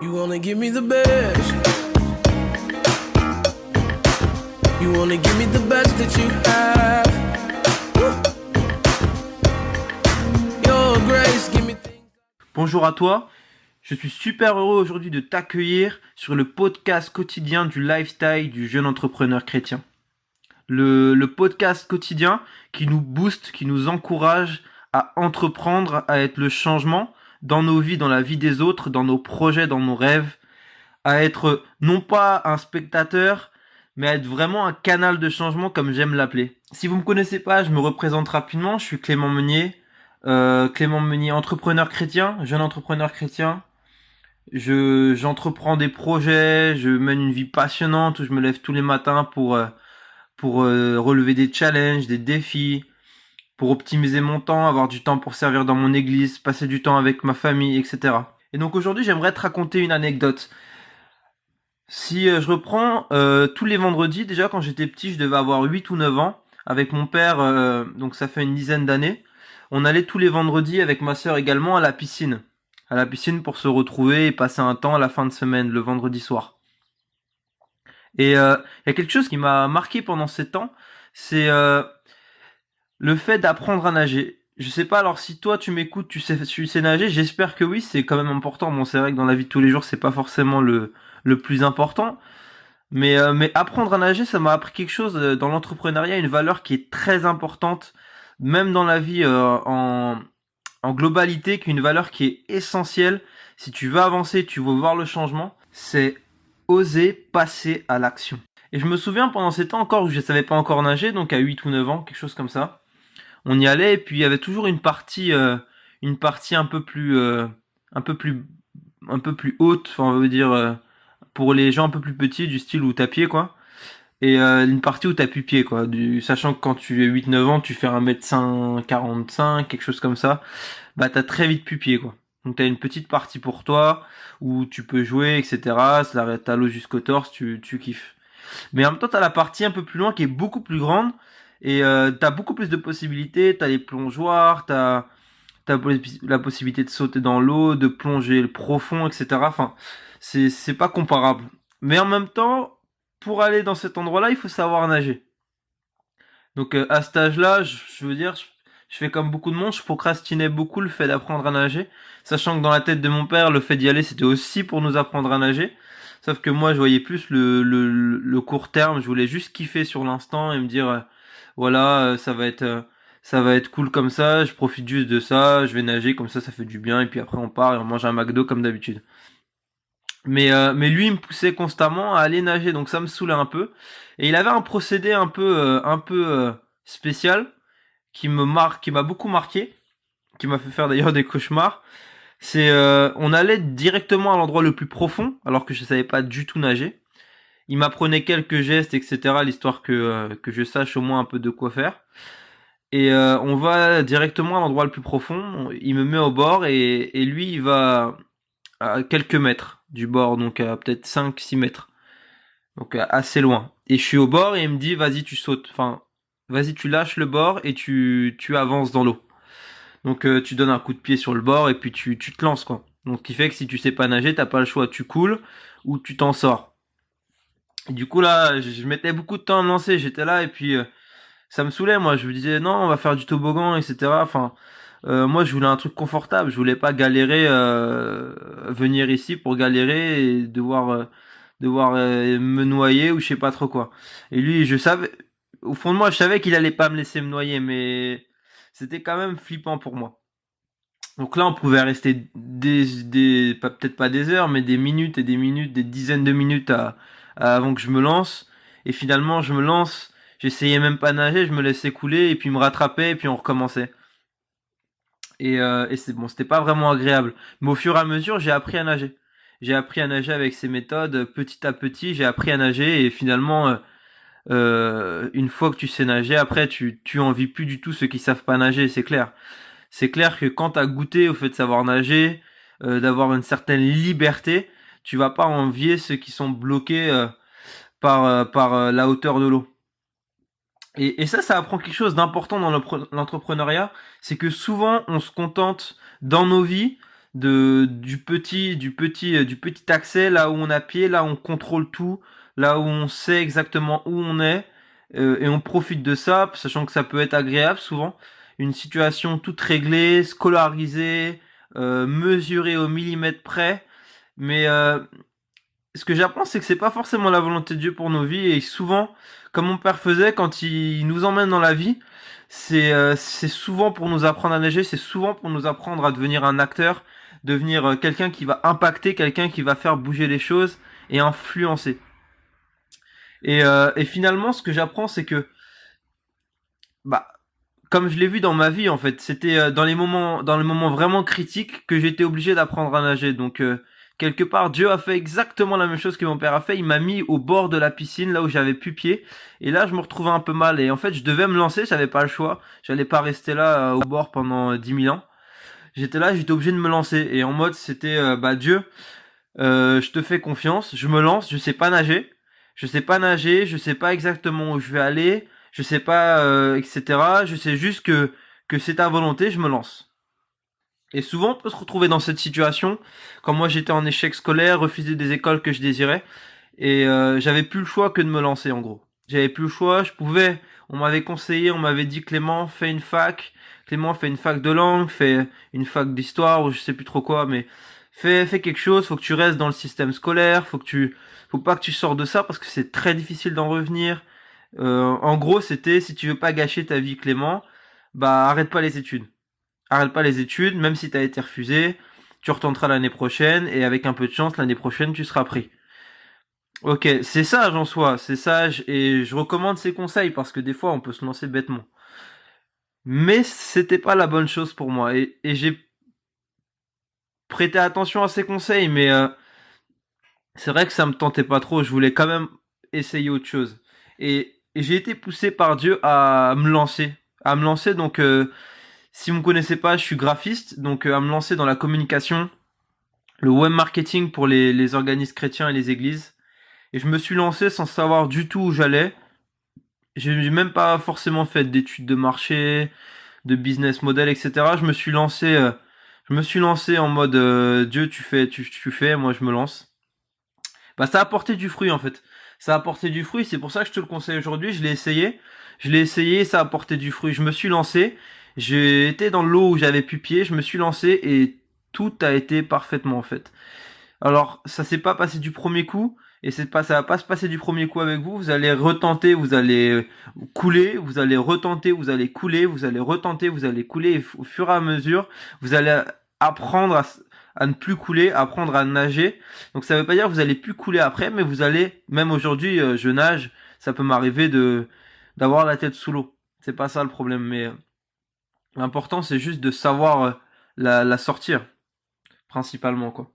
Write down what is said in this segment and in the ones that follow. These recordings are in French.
You wanna give me the best. You wanna give me the best that you have. Woo. Your grace, give me things. Bonjour à toi, je suis super heureux aujourd'hui de t'accueillir sur le podcast quotidien du lifestyle du jeune entrepreneur chrétien. Le podcast quotidien qui nous booste, qui nous encourage à entreprendre, à être le changement dans nos vies, dans la vie des autres, dans nos projets, dans nos rêves, à être non pas un spectateur, mais à être vraiment un canal de changement comme j'aime l'appeler. Si vous me connaissez pas, je me représente rapidement, je suis Clément Meunier. Clément Meunier, entrepreneur chrétien, jeune entrepreneur chrétien. J'entreprends des projets, je mène une vie passionnante où je me lève tous les matins pour relever des challenges, des défis, pour optimiser mon temps, avoir du temps pour servir dans mon église, passer du temps avec ma famille, etc. Et donc aujourd'hui, j'aimerais te raconter une anecdote. Si je reprends tous les vendredis, déjà quand j'étais petit, je devais avoir 8 ou 9 ans, avec mon père, donc ça fait une dizaine d'années. On allait tous les vendredis avec ma sœur également à la piscine. À la piscine pour se retrouver et passer un temps à la fin de semaine, le vendredi soir. Et il y a quelque chose qui m'a marqué pendant ces temps, c'est le fait d'apprendre à nager. Je sais pas, alors si toi tu m'écoutes, tu sais nager, j'espère que oui, c'est quand même important. Bon, c'est vrai que dans la vie de tous les jours, c'est pas forcément le plus important. Mais apprendre à nager, ça m'a appris quelque chose dans l'entrepreneuriat, une valeur qui est très importante, même dans la vie en globalité, qu'une valeur qui est essentielle. Si tu veux avancer, tu veux voir le changement, c'est oser passer à l'action. Et je me souviens pendant ces temps encore où je ne savais pas encore nager, donc à 8 ou 9 ans, quelque chose comme ça. On y allait et puis il y avait toujours une partie un peu plus haute, enfin on veut dire pour les gens un peu plus petits, du style où t'as pied quoi. Et une partie où t'as plus pied quoi. Sachant que quand tu es 8-9 ans, tu fais 1m45, quelque chose comme ça, bah t'as très vite plus pied quoi. Donc t'as une petite partie pour toi où tu peux jouer, etc. T'as l'eau jusqu'au torse, tu kiffes. Mais en même temps t'as la partie un peu plus loin qui est beaucoup plus grande et t'as beaucoup plus de possibilités. T'as les plongeoires, t'as la possibilité de sauter dans l'eau, de plonger le profond, etc. Enfin, c'est pas comparable. Mais en même temps, pour aller dans cet endroit-là, il faut savoir nager. Donc à cet âge-là, je veux dire, je fais comme beaucoup de monde, je procrastinais beaucoup le fait d'apprendre à nager, sachant que dans la tête de mon père, le fait d'y aller, c'était aussi pour nous apprendre à nager. Sauf que moi, je voyais plus le court terme, je voulais juste kiffer sur l'instant et me dire, voilà, ça va être cool comme ça, je profite juste de ça, je vais nager comme ça fait du bien, et puis après on part et on mange un McDo comme d'habitude. Mais lui, il me poussait constamment à aller nager, donc ça me saoulait un peu. Et il avait un procédé un peu spécial qui m'a beaucoup marqué, qui m'a fait faire d'ailleurs des cauchemars. C'est on allait directement à l'endroit le plus profond, alors que je savais pas du tout nager. Il m'apprenait quelques gestes, etc., l'histoire que je sache au moins un peu de quoi faire. Et on va directement à l'endroit le plus profond. Il me met au bord et lui, il va à quelques mètres du bord, donc à peut-être 5-6 mètres. Donc assez loin. Et je suis au bord et il me dit, vas-y, tu sautes. Enfin, vas-y, tu lâches le bord et tu avances dans l'eau. Donc tu donnes un coup de pied sur le bord et puis tu te lances, quoi. Donc ce qui fait que si tu sais pas nager, t'as pas le choix, tu coules ou tu t'en sors. Et du coup là, je mettais beaucoup de temps à me lancer, j'étais là et puis ça me saoulait, moi. Je me disais non, on va faire du toboggan, etc. Enfin, moi je voulais un truc confortable, je voulais pas galérer, venir ici pour galérer et devoir me noyer ou je sais pas trop quoi. Et lui, je savais, au fond de moi, je savais qu'il allait pas me laisser me noyer, mais c'était quand même flippant pour moi. Donc là, on pouvait rester peut-être pas des heures, mais des minutes et des minutes, des dizaines de minutes avant que je me lance. Et finalement, je me lance, j'essayais même pas de nager, je me laissais couler et puis il me rattrapait et puis on recommençait. Et c'est bon, c'était pas vraiment agréable. Mais au fur et à mesure, j'ai appris à nager. J'ai appris à nager avec ces méthodes, petit à petit, j'ai appris à nager et finalement, une fois que tu sais nager, après, tu envies plus du tout ceux qui savent pas nager, c'est clair. C'est clair que quand tu as goûté au fait de savoir nager, d'avoir une certaine liberté, tu vas pas envier ceux qui sont bloqués par la hauteur de l'eau. Et ça apprend quelque chose d'important dans l'entrepreneuriat, c'est que souvent on se contente dans nos vies du petit accès, là où on a pied, là où on contrôle tout, là où on sait exactement où on est, et on profite de ça, sachant que ça peut être agréable souvent. Une situation toute réglée, scolarisée, mesurée au millimètre près, mais ce que j'apprends, c'est que c'est pas forcément la volonté de Dieu pour nos vies, et souvent, comme mon père faisait quand il nous emmène dans la vie, c'est souvent pour nous apprendre à nager, c'est souvent pour nous apprendre à devenir un acteur, devenir quelqu'un qui va impacter, quelqu'un qui va faire bouger les choses et influencer. Et finalement, ce que j'apprends, c'est que, bah, comme je l'ai vu dans ma vie, en fait, c'était dans les moments vraiment critiques que j'étais obligé d'apprendre à nager. Donc, quelque part, Dieu a fait exactement la même chose que mon père a fait. Il m'a mis au bord de la piscine, là où j'avais plus pied. Et là, je me retrouvais un peu mal. Et en fait, je devais me lancer, j'avais pas le choix. J'allais pas rester là, au bord pendant 10 000 ans. J'étais là, j'étais obligé de me lancer. Et en mode, c'était, bah, Dieu, je te fais confiance, je me lance, je sais pas nager. Je sais pas nager, je sais pas exactement où je vais aller, je sais pas, etc. Je sais juste que c'est ta volonté, je me lance. Et souvent, on peut se retrouver dans cette situation. Quand moi j'étais en échec scolaire, refusé des écoles que je désirais, et j'avais plus le choix que de me lancer en gros. J'avais plus le choix, je pouvais. On m'avait conseillé, on m'avait dit Clément, fais une fac. Clément, fais une fac de langue, fais une fac d'histoire ou je sais plus trop quoi, mais fais quelque chose. Faut que tu restes dans le système scolaire. Faut pas que tu sors de ça parce que c'est très difficile d'en revenir. En gros, c'était si tu veux pas gâcher ta vie, Clément, bah arrête pas les études. Arrête pas les études, même si t'as été refusé, tu retenteras l'année prochaine et avec un peu de chance, l'année prochaine, tu seras pris. Ok, c'est sage en soi, c'est sage et je recommande ces conseils parce que des fois on peut se lancer bêtement. Mais c'était pas la bonne chose pour moi et j'ai prêté attention à ces conseils, mais c'est vrai que ça me tentait pas trop. Je voulais quand même essayer autre chose et j'ai été poussé par Dieu à me lancer. Donc, si vous me connaissez pas, je suis graphiste, donc à me lancer dans la communication, le web marketing pour les organismes chrétiens et les églises. Et je me suis lancé sans savoir du tout où j'allais. J'ai même pas forcément fait d'études de marché, de business model, etc. Je me suis lancé en mode Dieu, tu fais, moi je me lance. Bah ça a apporté du fruit en fait. Ça a apporté du fruit, c'est pour ça que je te le conseille aujourd'hui. Je l'ai essayé. Ça a apporté du fruit. Je me suis lancé. J'ai été dans l'eau où j'avais pu pied. Je me suis lancé et tout a été parfaitement en fait. Alors, ça s'est pas passé du premier coup, et ça va pas se passer du premier coup avec vous. Vous allez retenter, vous allez couler, vous allez retenter, vous allez couler, vous allez retenter, vous allez couler, et au fur et à mesure, vous allez apprendre à ne plus couler, apprendre à nager. Donc ça veut pas dire que vous allez plus couler après, mais vous allez, même aujourd'hui, je nage, ça peut m'arriver d'avoir la tête sous l'eau. C'est pas ça le problème, mais l'important c'est juste de savoir la sortir, principalement quoi.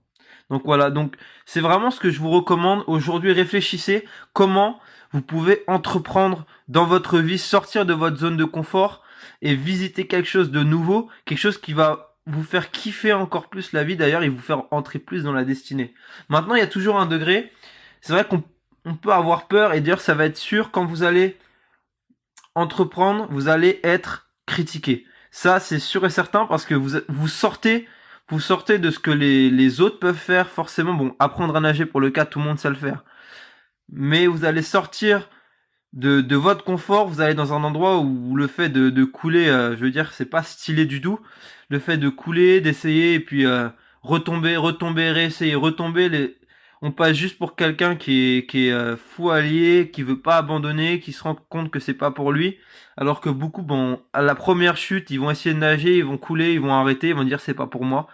Donc voilà, donc c'est vraiment ce que je vous recommande aujourd'hui. Réfléchissez comment vous pouvez entreprendre dans votre vie, sortir de votre zone de confort et visiter quelque chose de nouveau, quelque chose qui va vous faire kiffer encore plus la vie d'ailleurs et vous faire entrer plus dans la destinée. Maintenant, il y a toujours un degré. C'est vrai qu'on peut avoir peur et d'ailleurs ça va être sûr quand vous allez entreprendre, vous allez être critiqué. Ça, c'est sûr et certain parce que vous sortez de ce que les autres peuvent faire, forcément. Bon, apprendre à nager, pour le cas, tout le monde sait le faire. Mais vous allez sortir de votre confort, vous allez dans un endroit où le fait de couler, je veux dire, c'est pas stylé du tout. Le fait de couler, d'essayer, et puis retomber, réessayer, retomber, on passe juste pour quelqu'un qui est fou allié, qui veut pas abandonner, qui se rend compte que c'est pas pour lui. Alors que beaucoup, bon, à la première chute, ils vont essayer de nager, ils vont couler, ils vont arrêter, ils vont dire c'est pas pour moi.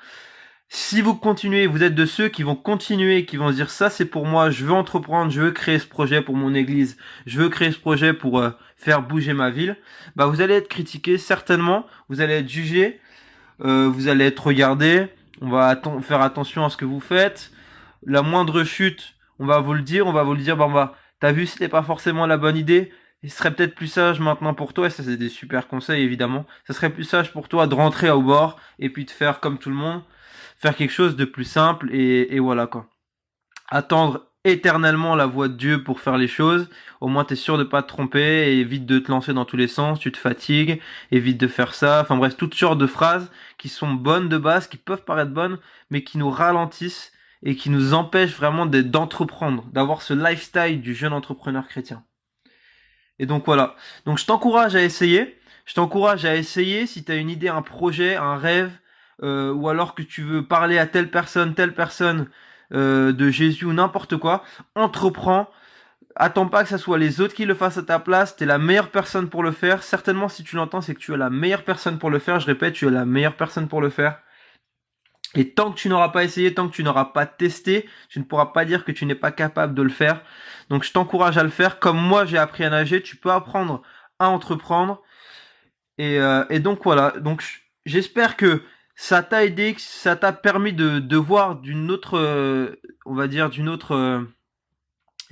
Si vous continuez, vous êtes de ceux qui vont continuer, qui vont se dire ça c'est pour moi, je veux entreprendre, je veux créer ce projet pour mon église, je veux créer ce projet pour faire bouger ma ville, bah vous allez être critiqué certainement, vous allez être jugé, vous allez être regardé, on va faire attention à ce que vous faites. La moindre chute, on va vous le dire, bah t'as vu c'était pas forcément la bonne idée, il serait peut-être plus sage maintenant pour toi, et ça c'est des super conseils évidemment, ça serait plus sage pour toi de rentrer au bord et puis de faire comme tout le monde, faire quelque chose de plus simple et voilà quoi. Attendre éternellement la voix de Dieu pour faire les choses. Au moins, t'es sûr de pas te tromper et évite de te lancer dans tous les sens. Tu te fatigues, évite de faire ça. Enfin bref, toutes sortes de phrases qui sont bonnes de base, qui peuvent paraître bonnes, mais qui nous ralentissent et qui nous empêchent vraiment d'entreprendre, d'avoir ce lifestyle du jeune entrepreneur chrétien. Et donc voilà. Donc je t'encourage à essayer. Je t'encourage à essayer si tu as une idée, un projet, un rêve, ou alors que tu veux parler à telle personne, de Jésus ou n'importe quoi. Entreprends. Attends pas que ce soit les autres qui le fassent à ta place. T'es la meilleure personne pour le faire. Certainement, si tu l'entends, c'est que tu es la meilleure personne pour le faire. Je répète, tu es la meilleure personne pour le faire. Et tant que tu n'auras pas essayé, tant que tu n'auras pas testé, tu ne pourras pas dire que tu n'es pas capable de le faire. Donc je t'encourage à le faire. Comme moi, j'ai appris à nager, tu peux apprendre à entreprendre. Et donc voilà. Donc j'espère que ça t'a aidé, que ça t'a permis de voir d'une autre, on va dire d'une autre,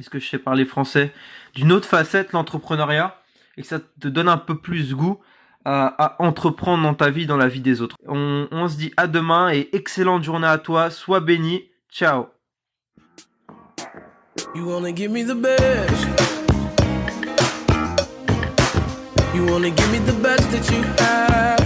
est-ce que je sais parler français, d'une autre facette l'entrepreneuriat, et que ça te donne un peu plus goût à entreprendre dans ta vie, dans la vie des autres. On se dit à demain et excellente journée à toi. Sois béni. Ciao. You wanna give me the best. You wanna give me the best that you have.